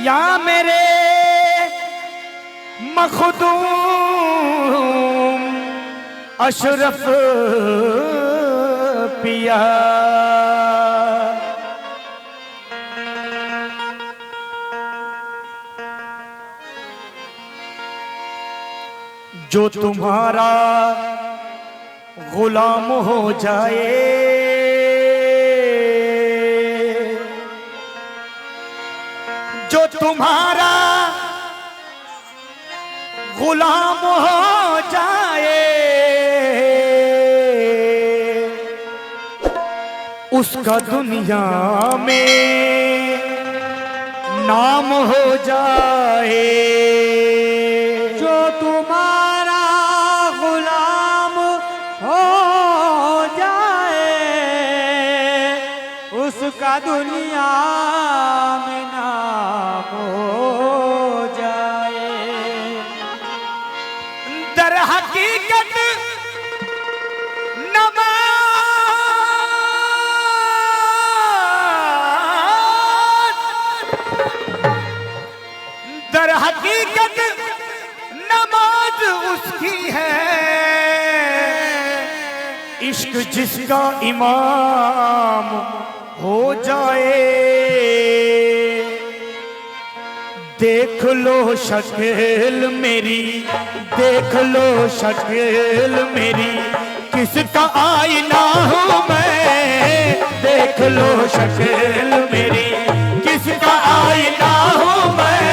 या मेरे मखदूम अशरफ पिया, जो तुम्हारा गुलाम हो जाए, जो तुम्हारा गुलाम हो जाए, उसका दुनिया में नाम हो जाए। जो तुम्हारा गुलाम हो जाए, उसका दुनिया में नाम हो जाए। दर हकीकत दर हकीकत नमाज उसकी है, इश्क जिसका इमाम हो जाए। देख लो शक्ल मेरी, देख लो शक्ल मेरी, किसका आईना हूँ मैं। देख लो शक्ल मेरी, किसका आईना हूँ मैं।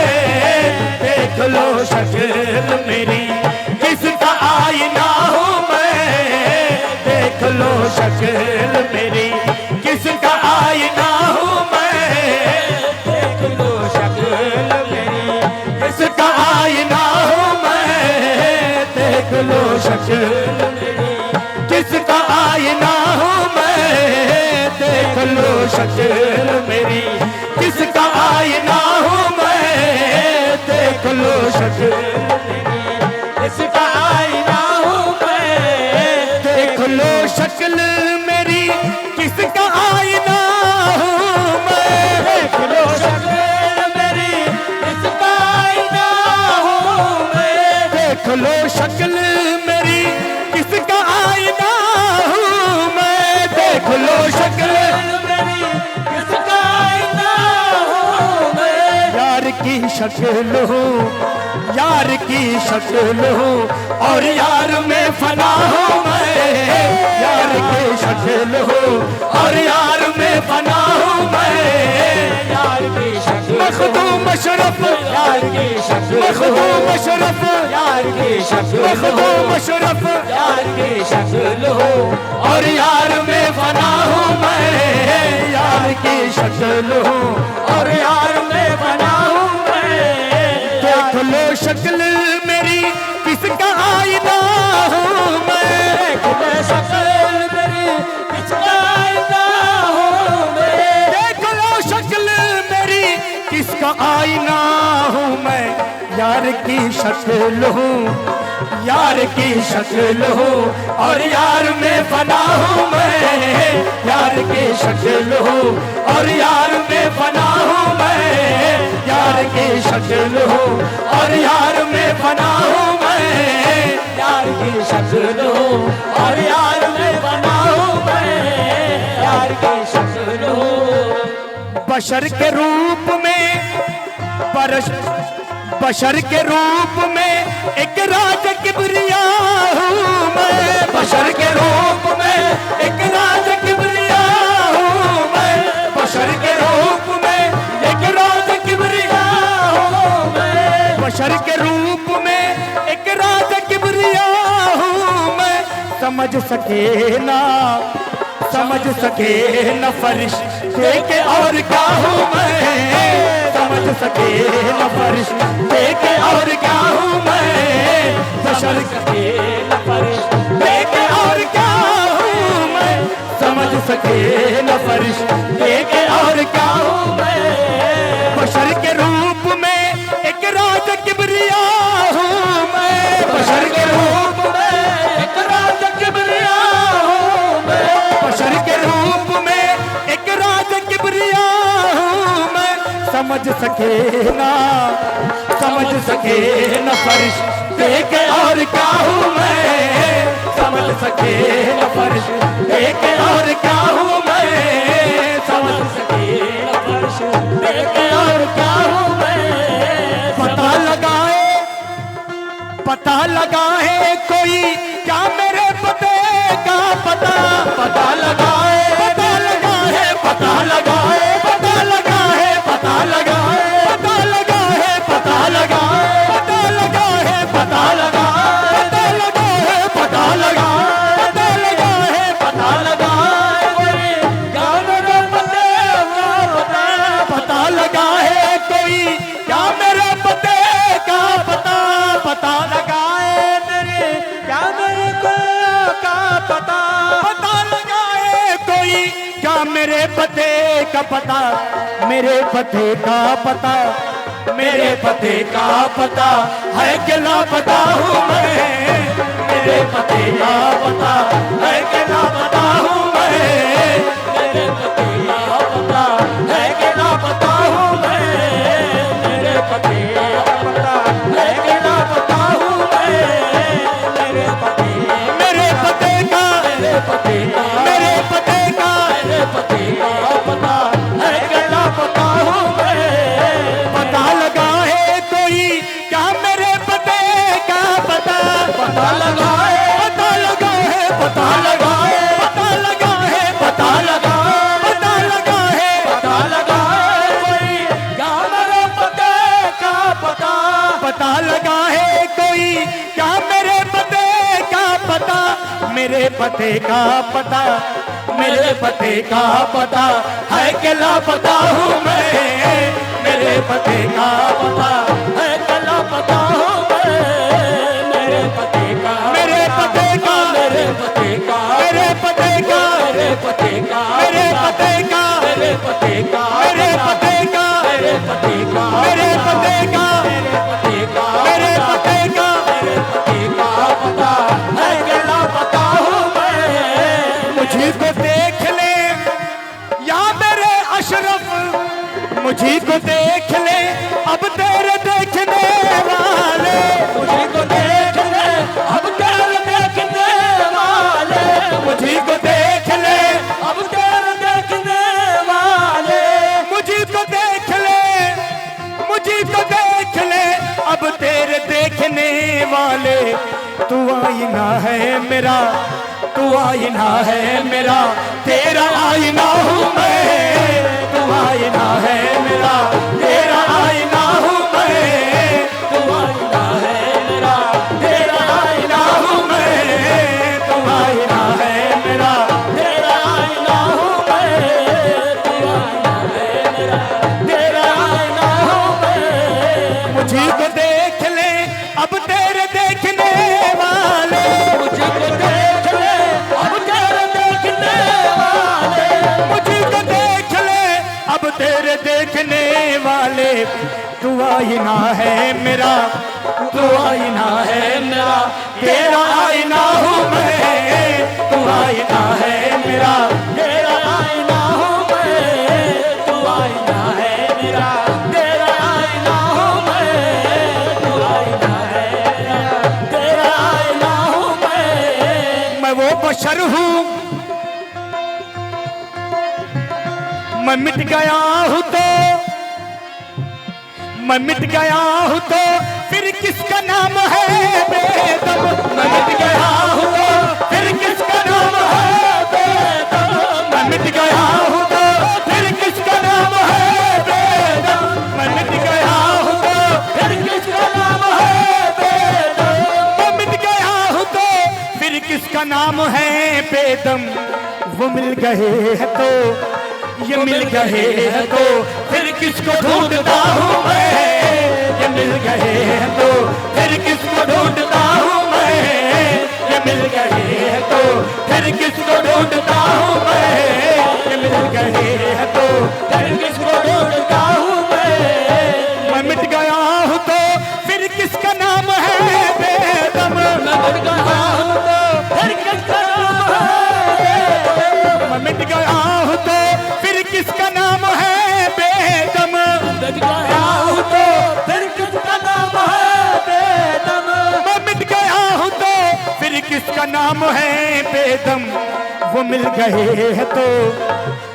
देख लो शक्ल मेरी, किसका आईना हूँ मैं। देख लो शक्ल मेरी, किसका आईना हूँ मैं। देख लो शक्ल मेरी, किसका आईना हूँ मैं। देख लो शक्ल मेरी, किसका आईना हूँ मैं। देख लो शक्ल मेरी, किसका आईना हूँ मैं। देख लो शक्ल मेरी, किसका आईना हूँ मैं। देख लो शक्ल मेरी, किसका आईना हूँ मैं। देख लो शक्ल मेरी, किसका आईना हूँ मैं। देख लो शक्ल मेरी, किसका आईना हूँ मैं। देख लो शक्ल मेरी, किसका आईना हूँ मैं। यार की शक्ल हूँ, यार की शक्ल हूँ, और यार में फना हूँ मैं। यार की शक्ल हूँ, और यार में फना हूँ मैं। यार की शक्ल मखदूम अशरफ, यार की शक्ल मखदूम अशरफ, यार की शक्ल मखदूम अशरफ, यार की शक्ल हूँ, और यार में फना हूँ मैं। यार की शक्ल हूँ, और यार में फना हूँ मैं। देख लो शक्ल मेरी, किसका आईना हूँ मैं। देख लो शक्ल मेरी, किसका आईना हूँ मैं। देख लो शक्ल मेरी, किसका आईना हूँ मैं। यार की शक्ल हूँ, यार की शक्ल हूँ, और यार में फना हूँ मैं। यार की शक्ल हूँ, और यार में फना हूँ मैं। यार की शक्ल हूँ, और यार में फना हूँ मैं। यार की शक्ल हूँ, और यार में फना हूँ मैं। यार की शक्ल हूँ। बशर के रूप में बशर के रूप में एक राज किबरिया हूँ मैं। बशर के रूप में एक राज किबरिया हूँ मैं। बशर के रूप में एक राज किबरिया हूँ मैं। बशर के रूप में एक राज किबरिया हूँ मैं। समझ सके न फरिश्ते के और क्या हूँ मैं। समझ सके न फरिश्ते के और क्या हूँ मैं। बशर सके न फरिश्ते के और क्या हूँ मैं। समझ सके न फरिश्ते के और क्या हूँ मैं। बशर के रूप में एक राज किबरिया हूँ मैं। बशर के रूप में एक सके ना, समझ सके न फरिश्ते के और क्या हूँ मैं, समझ सके न फरिश्ते के और क्या हूँ मैं, समझ सके न फरिश्ते के और क्या हूँ मैं। पता लगाए कोई क्या मेरे पते का पता, पता लगाए पता लगाए पता लगाए पता लगाए पता लगाए पता लगाए पता लगाए पता लगाए पता लगाए पता लगाए पता लगाए पता लगाए कोई क्या मेरे पते का पता, पता लगाए कोई क्या मेरे पते का पता, पता लगाए मेरे क्या मेरे का पता, पता लगाए कोई क्या मेरे पते का पता, मेरे पते का पता, मेरे पते का पता है कि लापता हूँ मैं, मेरे पते का पता है कि लापता हूँ मैं, मेरे पते का पता है कि लापता हूँ मैं, मेरे पते का पता है कि लापता हूँ मैं, मेरे पते का मेरे पते का मेरे पते का मेरे पते का पता है कि लापता हूँ मैं। पता लगाए कोई क्या मेरे पते का पता, पता लगाए पता लगाए पता लगाए पता लगाए पता लगाए पता लगाए पता लगाए कोई क्या मेरे पते का पता, पता लगाए कोई क्या मेरे पते का पता, मेरे पते का पता, मेरे पते का पता है कि लापता हूँ मैं, मेरे पते का पता है कि लापता हूँ मैं, मेरे पते का मेरे पते का मेरे पते का मेरे पते का मेरे पते का मेरे पते का मेरे पते का मेरे पते का मेरे पते का मेरे पते का मेरे पते का मेरे पते का मेरे पते का पता है कि लापता हूँ मैं। मुझी को देख ले या मेरे अशरफ, मुझी को देख ले अब तेरे देखने वाले, मुझी को देख ले अब तेरे देखने वाले, मुझी को देख ले अब तेरे देखने वाले, मुझी को देख ले मुझी को देख ले अब तेरे देखने वाले। तू आईना है मेरा, तू आईना है मेरा, तेरा आईना हूँ मैं, तू आईना है मेरा, तेरा आईना हूँ मैं, तू आईना है मेरा, तेरा आईना हूँ मैं, तू आईना है मेरा, तेरा आईना हूँ मैं, तू आईना है मेरा, तेरा आईना हूँ मैं। मुझी को देख ले अब तेरे देखने वाले, मुझी को देख ले अब तेरे देखने वाले, मुझी को देख ले अब तेरे देखने वाले। तू आईना है मेरा, तू आईना है मेरा, तेरा आईना हूँ मैं, तू आईना है मेरा, तेरा आईना हूँ मैं, तू आईना है मेरा, तेरा आईना हूँ मैं, तू आईना है मेरा, तेरा आईना हूँ मैं वो बशर हूँ, मैं मिट गया हूँ तो, मैं मिट गया हूँ तो फिर किसका नाम है बेदम, मैं मिट गया हूँ तो फिर किसका नाम है बेदम, मैं मिट गया हूँ तो फिर किसका नाम है बेदम, मैं मिट गया हूँ तो फिर किसका नाम है बेदम, मैं मिट गया हूँ तो फिर किसका नाम है बेदम। वो मिल गए हैं तो ये मिल गए हैं तो फिर किसको ढूंढता हूँ मैं, ये मिल गए हैं तो फिर किसको ढूंढता हूँ मैं, ये मिल गए हैं तो फिर किसको ढूंढता हूँ मैं, ये मिल गए हैं तो फिर किसको ढूंढता हूँ मैं मिट गया हूँ तो फिर किसका नाम है बेदम, मैं मिट गया हूँ तो फिर किसका नाम है, मैं मिट गया हूँ तो फिर किसका नाम है बेदम, मिट गया जिसका नाम है बेदम, वो मिल गए हैं तो,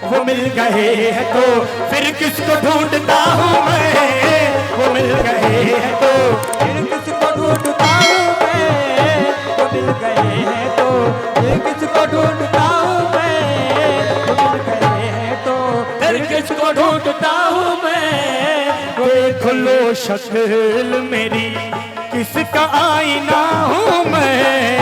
वो मिल गए हैं तो फिर किसको ढूंढता हूँ मैं, वो मिल गए हैं तो, फिर किसको ढूंढता हूँ मैं, वो मिल गए हैं तो, फिर किसको ढूंढता हूँ मैं, वो मिल गए हैं तो, फिर किसको ढूंढता हूँ मैं। देख लो शक्ल मेरी, किसका आईना हूँ मैं,